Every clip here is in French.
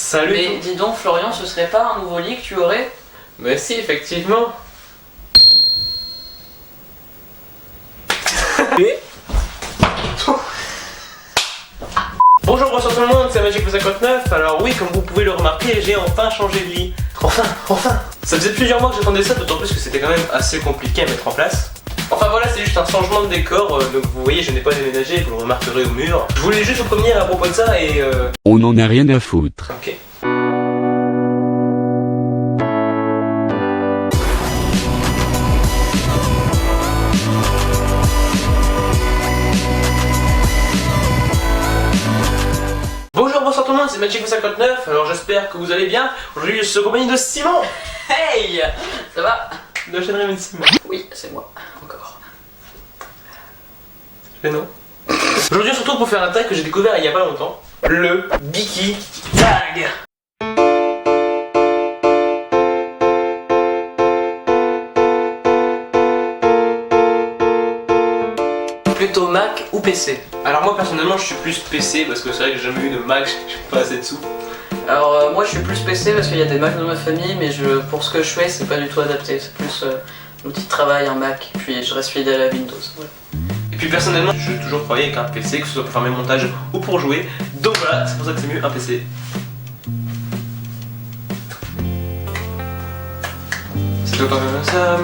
Salut. Mais dis donc Florian, ce serait pas un nouveau lit que tu aurais? Mais si, effectivement. Bonjour, bonsoir tout le monde, c'est Magic59. Alors oui, comme vous pouvez le remarquer, j'ai enfin changé de lit. Enfin. Ça faisait plusieurs mois que j'attendais ça, d'autant plus que c'était quand même assez compliqué à mettre en place. Enfin voilà, c'est juste un changement de décor, donc vous voyez, je n'ai pas déménagé, vous le remarquerez au mur. Je voulais juste vous prévenir à propos de ça et On n'en a rien à foutre. Ok. Bonjour, bonsoir tout le monde, c'est Magic59. Alors j'espère que vous allez bien. Aujourd'hui je suis en compagnie de Simon. Hey, ça va? De la chaîne Raymond Simon. Oui, c'est moi, encore. Mais non. Aujourd'hui on se retrouve pour faire un tag que j'ai découvert il y a pas longtemps. Le Biki Tag. Plutôt Mac ou PC? Alors moi personnellement je suis plus PC parce que c'est vrai que j'ai jamais eu de Mac, j'ai pas assez de sous. Alors moi je suis plus PC parce qu'il y a des Macs dans ma famille, mais pour ce que je fais c'est pas du tout adapté, c'est plus l'outil de travail, un Mac, puis je reste fidèle à Windows. Ouais. Et puis personnellement j'ai toujours travaillé avec un PC, que ce soit pour faire mes montages ou pour jouer. Donc voilà, c'est pour ça que c'est mieux un PC. C'est autant que ça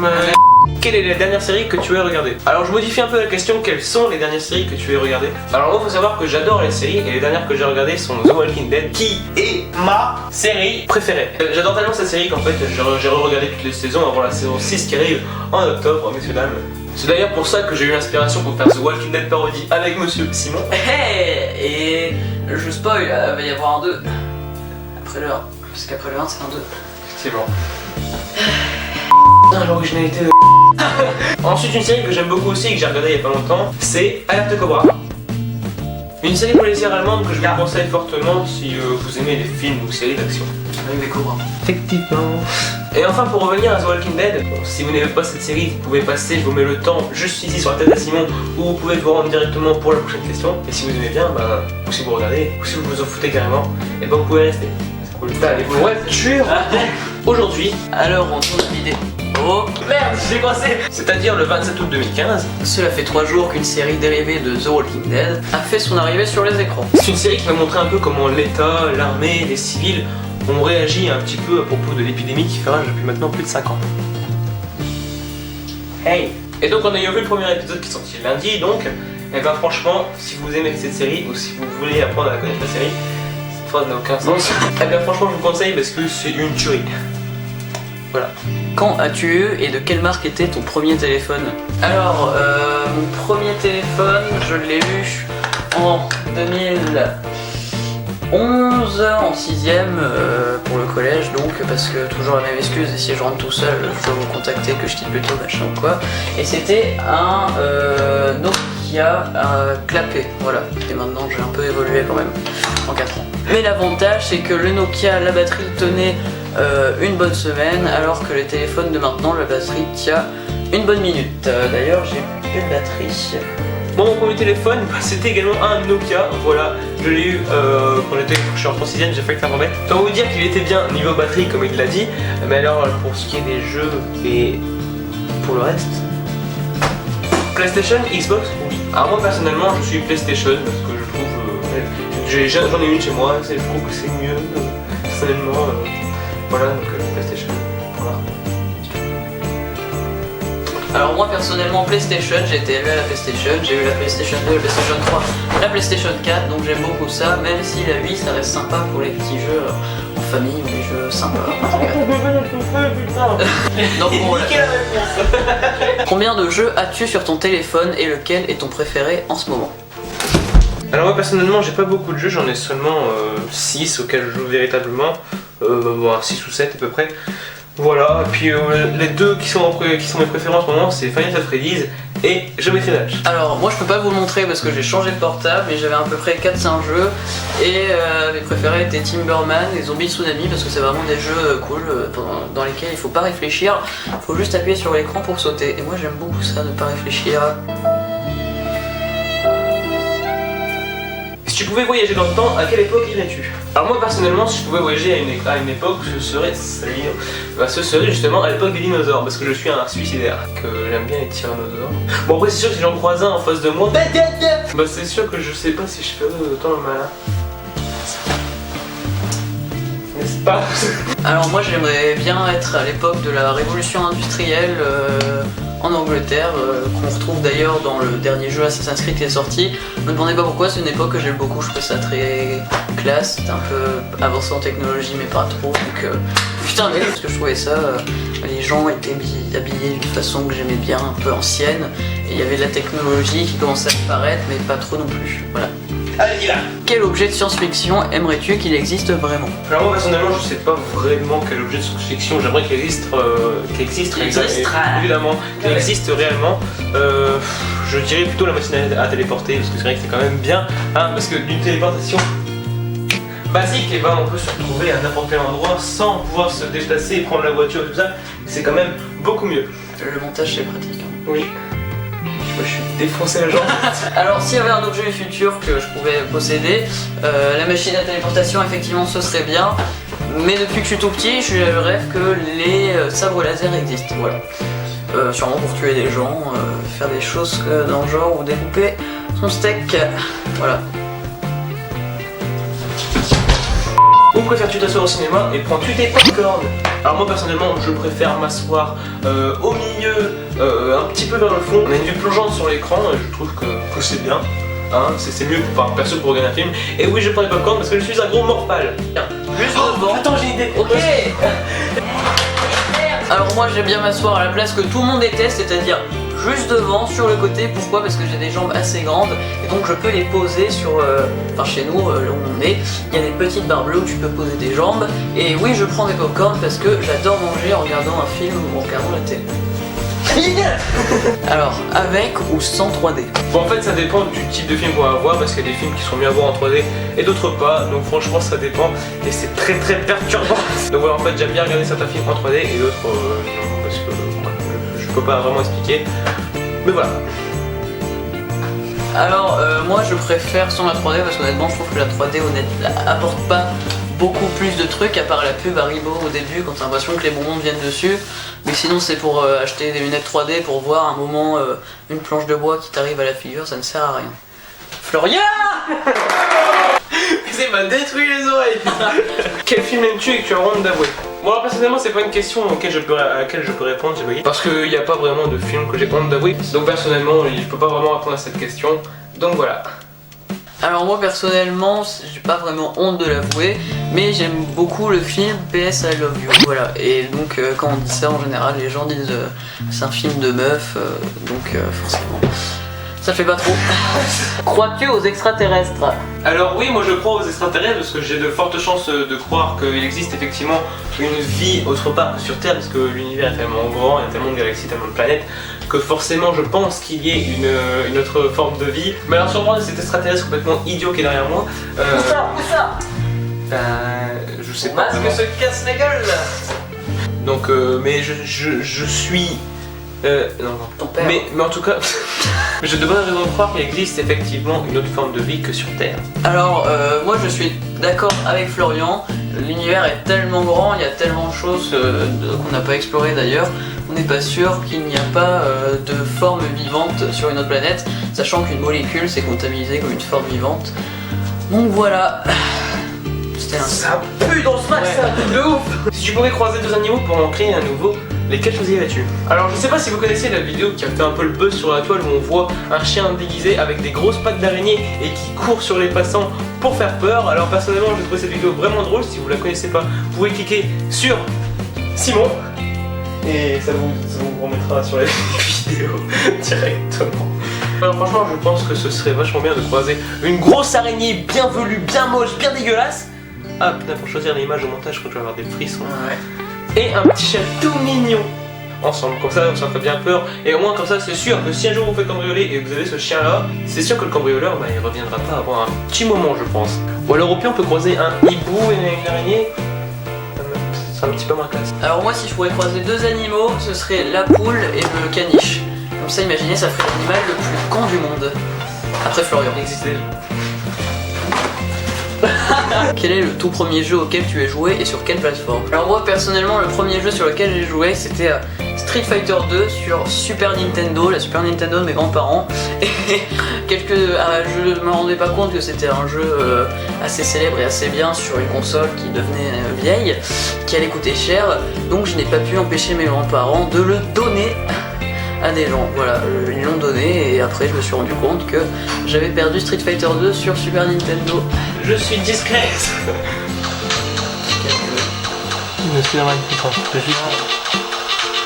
Quelle est la dernière série que tu as regardée? Alors je modifie un peu la question, quelles sont les dernières séries que tu as regardées? Alors moi faut savoir que j'adore les séries et les dernières que j'ai regardées sont The Walking Dead qui est ma série préférée. J'adore tellement cette série qu'en fait j'ai re-regardé toutes les saisons avant la saison 6 qui arrive en octobre, messieurs dames. C'est d'ailleurs pour ça que j'ai eu l'inspiration pour faire The Walking Dead parodie avec monsieur Simon. Hey, et je spoil, il va y avoir un 2 après le 1, parce qu'après le 1 c'est un 2. Effectivement. L'originalité de... Ensuite une série que j'aime beaucoup aussi et que j'ai regardé il y a pas longtemps, c'est Alerte Cobra. Une série policière allemande que je vous conseille fortement si vous aimez les films ou séries d'action. Avec des Cobras. Effectivement. Et enfin pour revenir à The Walking Dead, si vous n'aimez pas cette série, vous pouvez passer, je vous mets le temps juste ici sur la tête de Simon, ou vous pouvez vous rendre directement pour la prochaine question. Et si vous aimez bien, ou si vous regardez, ou si vous vous en foutez carrément, et vous pouvez rester. C'est cool. Les voitures. Aujourd'hui, Alors on tourne l'idée. Oh merde, j'ai coincé. C'est-à-dire le 27 août 2015. Cela fait 3 jours qu'une série dérivée de The Walking Dead a fait son arrivée sur les écrans. C'est une série qui va montrer un peu comment l'État, l'armée, les civils ont réagi un petit peu à propos de l'épidémie qui fait rage depuis maintenant plus de 5 ans. Hey. Et donc en ayant vu le premier épisode qui est sorti lundi, donc, et ben franchement, si vous aimez cette série ou si vous voulez apprendre à connaître la série, cette phrase n'a aucun sens. Et bien franchement je vous conseille parce que c'est une tuerie. Voilà. Quand as-tu eu et de quelle marque était ton premier téléphone? Alors, mon premier téléphone, je l'ai eu en 2011, en 6ème, pour le collège, donc, parce que toujours la même excuse, et si je rentre tout seul, je dois vous contacter, que je quitte plutôt, machin ou quoi. Et c'était un Nokia clapé, voilà. Et maintenant, j'ai un peu évolué quand même, en 4 ans. Mais l'avantage, c'est que le Nokia, la batterie tenait une bonne semaine, alors que les téléphones de maintenant, la batterie tient une bonne minute. D'ailleurs, j'ai plus de batterie. Bon, mon premier téléphone, c'était également un Nokia, voilà, je l'ai eu quand je suis en 6ème, j'ai failli faire remettre. Sans vous dire qu'il était bien niveau batterie comme il l'a dit, mais alors pour ce qui est des jeux et pour le reste... PlayStation, Xbox, oui. Alors moi personnellement je suis PlayStation parce que je trouve... j'en ai une chez moi, je trouve que c'est mieux, personnellement, voilà, donc PlayStation, voilà. Alors moi personnellement PlayStation, j'ai été élevé à la PlayStation, j'ai eu la PlayStation 2, la PlayStation 3, la PlayStation 4, donc j'aime beaucoup ça, même si la Wii ça reste sympa pour les petits jeux en famille ou les jeux sympas. Donc bon, combien de jeux as-tu sur ton téléphone et lequel est ton préféré en ce moment? Alors moi personnellement j'ai pas beaucoup de jeux, j'en ai seulement 6 auxquels je joue véritablement, 6 ou 7 à peu près. Voilà, et puis les deux qui sont mes préférés en ce moment, c'est Final Fantasy Freddy's et Geometry Dash. Alors moi je peux pas vous le montrer parce que j'ai changé de portable et j'avais à peu près 4-5 jeux et mes préférés étaient Timberman et Zombie Tsunami parce que c'est vraiment des jeux cool dans lesquels il faut pas réfléchir, il faut juste appuyer sur l'écran pour sauter et moi j'aime beaucoup ça, ne pas réfléchir. Si tu pouvais voyager dans le temps, à quelle époque irais-tu? Alors moi personnellement, si je pouvais voyager à une époque, ce serait justement à l'époque des dinosaures, parce que je suis un suicidaire, que j'aime bien les tyrannosaures. Bon après c'est sûr que si j'en croise un en face de moi, bah c'est sûr que je sais pas si je ferais autant le malin. N'est-ce pas? Alors moi j'aimerais bien être à l'époque de la révolution industrielle en Angleterre, qu'on retrouve d'ailleurs dans le dernier jeu Assassin's Creed qui est sorti. Me demandez pas pourquoi, c'est une époque que j'aime beaucoup, je trouve ça très classe, c'est un peu avancé en technologie mais pas trop, donc putain mais parce que je trouvais ça, les gens étaient habillés d'une façon que j'aimais bien, un peu ancienne, et il y avait de la technologie qui commençait à apparaître mais pas trop non plus, voilà. Allez, dis là. Quel objet de science-fiction aimerais-tu qu'il existe vraiment? Alors moi personnellement je sais pas vraiment quel objet de science-fiction j'aimerais qu'il existe, évidemment, qu'il existe réellement. Je dirais plutôt la machine à téléporter parce que c'est vrai que c'est quand même bien, hein, parce que d'une téléportation basique, et ben on peut se retrouver à n'importe quel endroit sans pouvoir se déplacer et prendre la voiture et tout ça, c'est quand même beaucoup mieux. Le montage c'est pratique. Hein. Oui. Je suis défoncé la jambe. Alors s'il y avait un objet futur que je pouvais posséder, la machine à téléportation effectivement ce serait bien, mais depuis que je suis tout petit je rêve que les sabres laser existent, voilà. Sûrement pour tuer des gens, faire des choses dans le genre ou découper son steak, voilà. Où préfères-tu t'asseoir au cinéma et prends-tu tes popcorn? Alors moi personnellement je préfère m'asseoir au milieu, un petit peu vers le fond. On a une vue plongeante sur l'écran et je trouve que c'est bien. Hein, c'est mieux pour, perso pour regarder un film. Et oui je prends les popcorn parce que je suis un gros morphale. Juste devant. Attends j'ai une idée. Ok. Alors moi j'aime bien m'asseoir à la place que tout le monde déteste, c'est-à-dire juste devant, sur le côté. Pourquoi? Parce que j'ai des jambes assez grandes et donc je peux les poser sur... Enfin chez nous, là où on est, il y a des petites barres bleues où tu peux poser des jambes. Et oui, je prends des popcorn parce que j'adore manger en regardant un film ou en regardant la télé. Alors, avec ou sans 3D? Bon en fait ça dépend du type de film qu'on va voir parce qu'il y a des films qui sont mieux à voir en 3D et d'autres pas, donc franchement ça dépend et c'est très perturbant. Donc voilà, en fait j'aime bien regarder certains films en 3D et d'autres non, parce que je peux pas vraiment expliquer, mais voilà. Alors moi je préfère sans la 3D parce qu'honnêtement je trouve que la 3D apporte pas beaucoup plus de trucs à part la pub Haribo au début quand t'as l'impression que les bonbons viennent dessus, mais sinon c'est pour acheter des lunettes 3D pour voir un moment une planche de bois qui t'arrive à la figure, ça ne sert à rien. Florian. C'est m'a détruit les oreilles. Quel film aimes-tu et que tu as honte d'avouer? Bon alors personnellement c'est pas une question à laquelle je peux répondre, j'ai bugué. Parce qu'il n'y a pas vraiment de film que j'ai honte d'avouer. Donc personnellement je peux pas vraiment répondre à cette question. Donc voilà. Alors moi personnellement j'ai pas vraiment honte de l'avouer, mais j'aime beaucoup le film PS I Love You, voilà. Et donc quand on dit ça en général les gens disent c'est un film de meuf, donc forcément ça fait pas trop. Crois-tu aux extraterrestres? Alors oui, moi je crois aux extraterrestres parce que j'ai de fortes chances de croire qu'il existe effectivement une vie autre part que sur Terre, parce que l'univers est tellement grand, il y a tellement de galaxies, tellement de planètes, que forcément je pense qu'il y ait une autre forme de vie. Mais alors sûrement cet extraterrestre complètement idiot qui est derrière moi. Où ça Je sais pas. Masque se casse la gueule. Donc mais je suis... non. Ton père. Mais en tout cas, je devrais raison de croire qu'il existe effectivement une autre forme de vie que sur Terre. Alors moi je suis d'accord avec Florian, l'univers est tellement grand, il y a tellement de choses qu'on n'a pas explorées d'ailleurs, on n'est pas sûr qu'il n'y a pas de forme vivante sur une autre planète, sachant qu'une molécule c'est comptabilisé comme une forme vivante. Donc voilà. C'était un... Ça pue dans ce match, c'est un truc de ouf. Si tu pouvais croiser deux animaux pour en créer un nouveau, lesquels choisirais-tu? Alors je sais pas si vous connaissez la vidéo qui a fait un peu le buzz sur la toile où on voit un chien déguisé avec des grosses pattes d'araignée et qui court sur les passants pour faire peur. Alors personnellement j'ai trouvé cette vidéo vraiment drôle, si vous la connaissez pas, vous pouvez cliquer sur Simon et ça vous remettra sur la vidéo directement. Alors franchement je pense que ce serait vachement bien de croiser une grosse araignée bien velue, bien moche, bien dégueulasse. Ah putain, pour choisir l'image au montage je crois que je vais avoir des frissons. Ouais. Et un petit chien tout mignon ensemble, comme ça ça ferait bien peur. Et au moins comme ça c'est sûr que si un jour vous faites cambrioler et que vous avez ce chien là, c'est sûr que le cambrioleur il reviendra pas avant un petit moment je pense. Ou alors au pire on peut croiser un hibou et une araignée. C'est un petit peu moins classe. Alors moi si je pourrais croiser deux animaux, ce serait la poule et le caniche. Comme ça imaginez, ça ferait l'animal le plus con du monde. Après Florian. Il existe déjà. Quel est le tout premier jeu auquel tu as joué et sur quelle plateforme? Alors moi personnellement le premier jeu sur lequel j'ai joué c'était Street Fighter 2 sur Super Nintendo, la Super Nintendo de mes grands-parents. Et je me rendais pas compte que c'était un jeu assez célèbre et assez bien sur une console qui devenait vieille, qui allait coûter cher, donc je n'ai pas pu empêcher mes grands-parents de le donner à des gens. Voilà, ils l'ont donné et après je me suis rendu compte que j'avais perdu Street Fighter 2 sur Super Nintendo. Je suis discrète.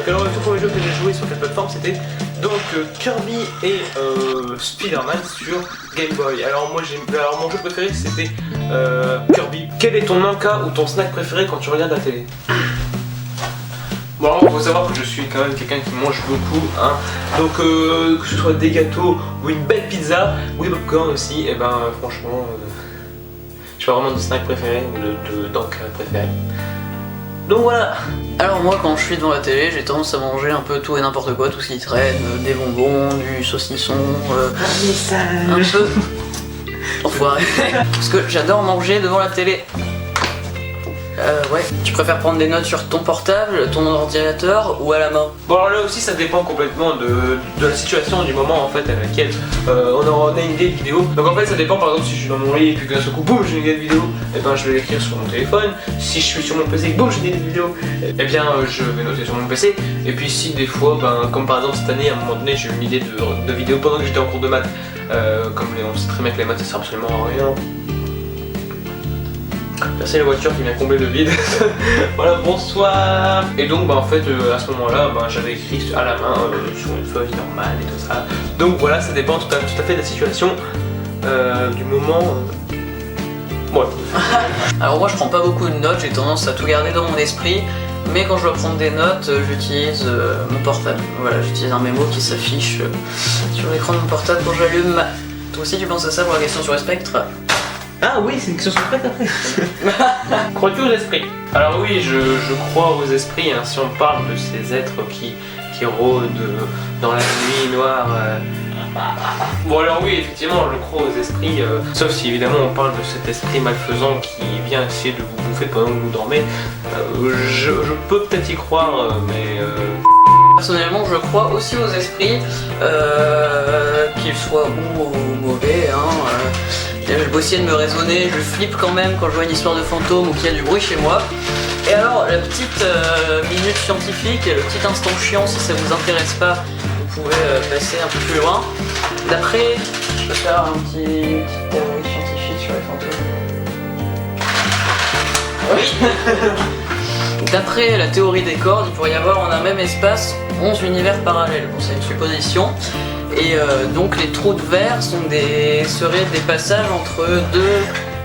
Alors le tout premier jeu que j'ai joué sur quelle plateforme c'était donc Kirby et Spider-Man sur Game Boy. Alors mon jeu préféré c'était Kirby. Quel est ton encas ou ton snack préféré quand tu regardes la télé? Bon alors il faut savoir que je suis quand même quelqu'un qui mange beaucoup hein. Donc que ce soit des gâteaux ou une belle pizza ou des popcorn aussi, et ben franchement je suis pas vraiment de snack préféré ou d'encas préféré. Donc voilà. Alors moi quand je suis devant la télé j'ai tendance à manger un peu tout et n'importe quoi, tout ce qui traîne, des bonbons, du saucisson, un peu... Enfoiré. Parce que j'adore manger devant la télé. Ouais. Tu préfères prendre des notes sur ton portable, ton ordinateur ou à la main? Bon alors là aussi ça dépend complètement de la situation, du moment en fait à laquelle on a une idée de vidéo. Donc en fait ça dépend, par exemple si je suis dans mon lit et puis que d'un seul coup boum j'ai une idée de vidéo, et ben je vais l'écrire sur mon téléphone. Si je suis sur mon PC et boum j'ai une idée de vidéo, et bien je vais noter sur mon PC. Et puis si des fois, comme par exemple cette année à un moment donné j'ai eu une idée de vidéo pendant que j'étais en cours de maths, comme on sait très bien que les maths ça sert absolument à rien. Merci la voiture qui vient combler le vide. Voilà, bonsoir. Et donc en fait à ce moment là j'avais écrit à la main sur une feuille normale et tout ça. Donc voilà, ça dépend tout à fait de la situation, du moment. Voilà. Alors moi je prends pas beaucoup de notes, j'ai tendance à tout garder dans mon esprit. Mais quand je dois prendre des notes, j'utilise mon portable. Voilà, j'utilise un mémo qui s'affiche sur l'écran de mon portable quand j'allume. Toi aussi tu penses à ça pour la question sur le spectre? Ah oui, c'est une question secrète après. Crois-tu aux esprits? Alors oui, je crois aux esprits, hein, si on parle de ces êtres qui rôdent dans la nuit noire. Bon alors oui, effectivement, je crois aux esprits, sauf si évidemment on parle de cet esprit malfaisant qui vient essayer de vous bouffer pendant que vous dormez. Je peux peut-être y croire, mais... Personnellement, je crois aussi aux esprits, qu'ils soient bons ou mauvais. Je peux essayer de me raisonner, je flippe quand même quand je vois une histoire de fantôme ou qu'il y a du bruit chez moi. Et alors, la petite minute scientifique, le petit instant chiant, si ça vous intéresse pas, vous pouvez passer un peu plus loin. D'après, je peux faire une petite théorie scientifique sur les fantômes. Oui. D'après la théorie des cordes, il pourrait y avoir en un même espace 11 univers parallèles. Bon, c'est une supposition. Et donc les trous de verre seraient des passages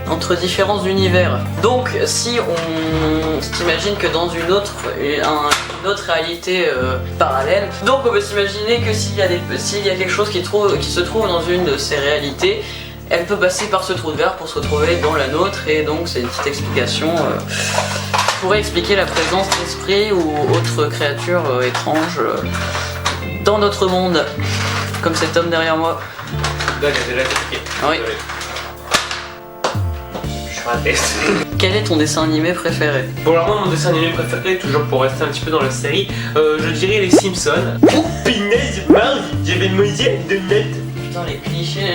entre différents univers. Donc si on s'imagine que dans une autre réalité parallèle, donc on peut s'imaginer que s'il y a quelque chose qui se trouve dans une de ces réalités, elle peut passer par ce trou de verre pour se retrouver dans la nôtre. Et donc c'est une petite explication qui pourrait expliquer la présence d'esprits ou autres créatures étranges dans notre monde. Comme cet homme derrière moi. Là, j'ai déjà expliqué. Oui. Je suis raté. Quel est ton dessin animé préféré? Bon alors moi mon dessin animé préféré, toujours pour rester un petit peu dans la série, je dirais les Simpsons. Oh punaise, Marge, j'avais mangé de net. Putain les clichés.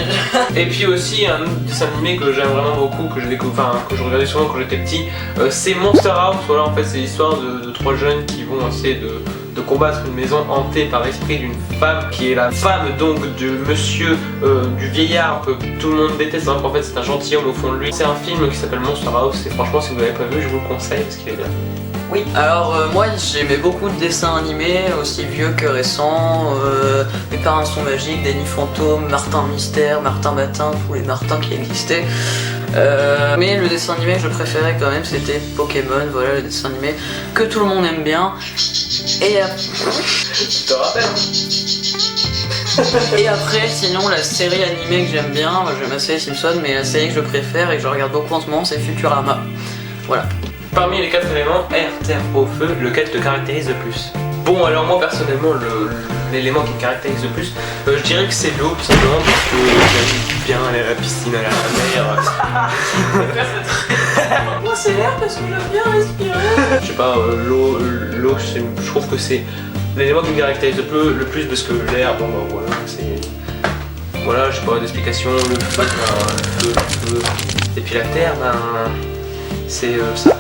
Et puis aussi un autre dessin animé que j'aime vraiment beaucoup, que je regardais souvent quand j'étais petit, c'est Monster House. Voilà, en fait c'est l'histoire de trois jeunes qui vont essayer de combattre une maison hantée par l'esprit d'une femme qui est la femme donc du monsieur, du vieillard que tout le monde déteste, alors qu'en fait c'est un gentilhomme au fond de lui. C'est un film qui s'appelle Monster House et franchement si vous l'avez pas vu je vous le conseille parce qu'il est bien. Oui, alors moi j'aimais beaucoup de dessins animés, aussi vieux que récents. Mes parents sont magiques, Danny Fantôme, Martin Mystère, Martin Matin, tous les Martins qui existaient. Mais le dessin animé que je préférais quand même c'était Pokémon, voilà le dessin animé que tout le monde aime bien. Et je te rappelle. Et après, sinon, la série animée que j'aime bien, moi j'aime assez les Simpsons, mais la série que je préfère et que je regarde beaucoup en ce moment, c'est Futurama. Voilà. Parmi les 4 éléments, air, terre, eau, feu, lequel te caractérise le plus? Bon, alors moi personnellement, l'élément qui me caractérise le plus, je dirais que c'est l'eau, tout simplement, parce que j'aime bien aller à la piscine, aller à la mer. Moi c'est l'air parce que j'aime bien respirer. Je sais pas, l'eau, je trouve que c'est l'élément qui me caractérise le plus, parce que l'air, bon bah voilà, c'est... Voilà, je sais pas d'explication, le feu, et puis la terre, ben, c'est ça.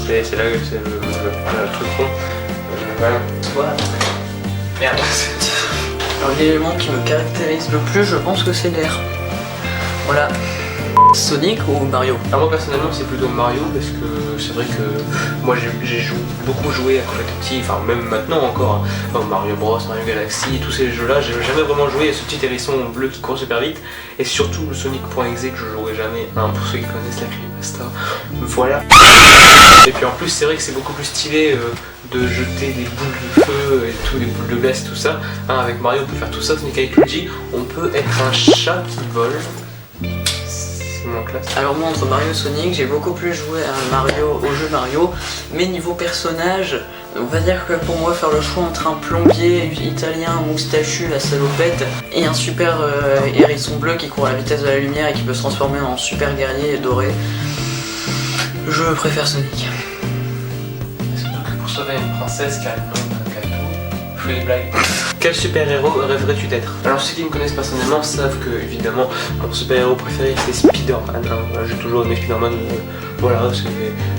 C'est là que c'est le truc rond. Voilà. Merde. Alors l'élément qui me caractérise le plus, je pense que c'est l'air. Voilà. Sonic ou Mario? Alors moi personnellement c'est plutôt Mario parce que c'est vrai que moi j'ai beaucoup joué quand j'étais petit, enfin même maintenant encore, hein. Mario Bros, Mario Galaxy, tous ces jeux là, j'ai jamais vraiment joué à ce petit hérisson bleu qui court super vite, et surtout le Sonic.exe que je jouerai jamais, hein, pour ceux qui connaissent la creepypasta, voilà. Et puis en plus c'est vrai que c'est beaucoup plus stylé de jeter des boules de feu et tout, des boules de glace et tout ça, hein, avec Mario on peut faire tout ça, Sonic avec Luigi, on peut être un chat qui vole. Classe. Alors moi entre Mario et Sonic, j'ai beaucoup plus joué au jeu Mario, mais niveau personnage, on va dire que pour moi faire le choix entre un plombier italien moustachu, la salopette, et un super hérisson bleu qui court à la vitesse de la lumière et qui peut se transformer en super guerrier doré, je préfère Sonic. Pour sauver une princesse qui a le nom d'un gâteau, je fais des blagues. Quel super-héros rêverais-tu d'être? Alors ceux qui me connaissent personnellement savent que évidemment mon super-héros préféré c'est Spider-Man, hein. Voilà, j'ai toujours aimé Spider-Man, voilà, c'est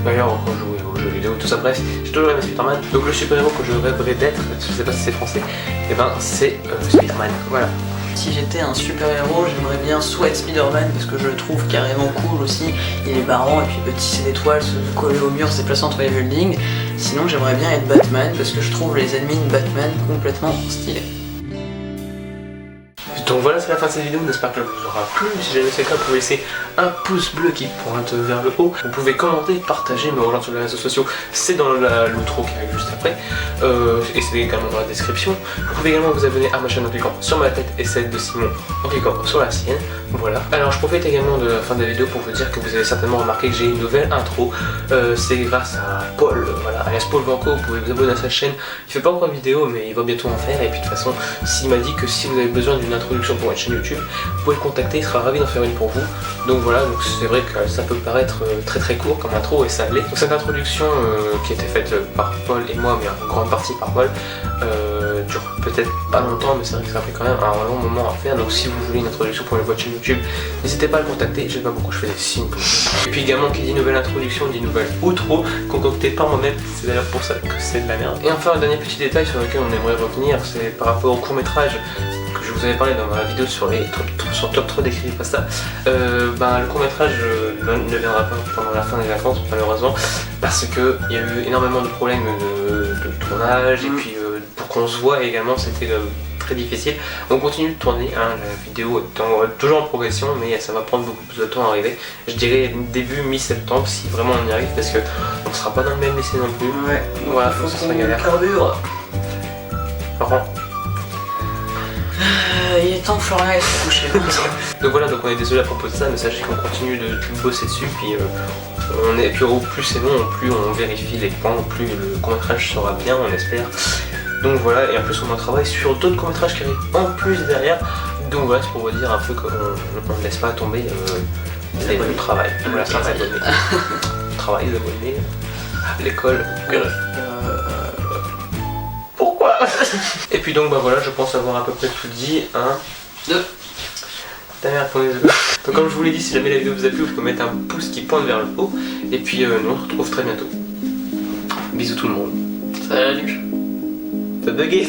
d'ailleurs quand je jouais aux jeux vidéo, tout ça, bref, j'ai toujours aimé Spider-Man. Donc le super-héros que je rêverais d'être, je sais pas si c'est français, et ben c'est Spider-Man, voilà. Si j'étais un super-héros, j'aimerais bien soit être Spider-Man parce que je le trouve carrément cool aussi, il est marrant et puis il peut tisser des toiles, se coller au mur, se déplacer entre les buildings. Sinon j'aimerais bien être Batman parce que je trouve les ennemis de Batman complètement stylés. Donc voilà, c'est la fin de cette vidéo, j'espère qu'elle vous aura plu. Si jamais c'est le cas, vous pouvez laisser un pouce bleu qui pointe vers le haut. Vous pouvez commenter, partager, me rejoindre sur les réseaux sociaux, c'est dans l'outro qui arrive juste après. Et c'est également dans la description. Vous pouvez également vous abonner à ma chaîne en cliquant sur ma tête et celle de Simon en cliquant sur la sienne. Voilà. Alors je profite également de la fin de la vidéo pour vous dire que vous avez certainement remarqué que j'ai une nouvelle intro. C'est grâce à Paul, voilà, alias Paul Vanco, vous pouvez vous abonner à sa chaîne. Il fait pas encore de vidéo mais il va bientôt en faire, et puis de toute façon s'il m'a dit que si vous avez besoin d'une introduction pour une chaîne YouTube, vous pouvez le contacter, il sera ravi d'en faire une pour vous. Donc voilà, donc c'est vrai que ça peut paraître très court comme intro, et ça l'est. Donc cette introduction qui a été faite par Paul et moi, mais en grande partie par Paul, dure peut-être pas longtemps, mais c'est vrai que ça fait quand même un long moment à faire. Donc si vous voulez une introduction pour votre chaîne YouTube, n'hésitez pas à le contacter, j'aime pas beaucoup, je fais des signes pour vous. Et puis également qui dit nouvelle introduction dit nouvelle outro concoctée par moi-même, c'est d'ailleurs pour ça que c'est de la merde. Et enfin un dernier petit détail sur lequel on aimerait revenir, c'est par rapport au court-métrage que je vous avais parlé dans ma vidéo sur les top 3 des creepypasta. Le court-métrage ne viendra pas pendant la fin des vacances malheureusement, parce que il y a eu énormément de problèmes de tournage, et puis pour qu'on se voit également c'était très difficile. On continue de tourner, hein, la vidéo est toujours en progression, mais ça va prendre beaucoup plus de temps à arriver. Je dirais début mi-septembre si vraiment on y arrive, parce que on sera pas dans le même lycée non plus. Ouais, voilà, faut ça sera galère. Carbure. Laurent. Il est temps que Florian aille se coucher. Donc voilà, donc on est désolé à propos de ça, mais sachez qu'on continue de bosser dessus, puis puis au plus c'est long, plus on vérifie les points, plus le court-métrage sera bien, on espère. Donc voilà, et en plus on en travaille sur d'autres courts-métrages qui arrivent en plus derrière. Donc voilà, c'est pour vous dire un peu qu'on ne laisse pas tomber le travail. Voilà, ça va abonner. Le travail, les abonnés, l'école. Pourquoi? Et puis donc bah voilà, je pense avoir à peu près tout dit. 1, 2. Ta mère, prenez deux. Donc comme je vous l'ai dit, si jamais la vidéo vous a plu, vous pouvez mettre un pouce qui pointe vers le haut. Et puis nous on se retrouve très bientôt. Bisous tout le monde. Salut. T'as bugué.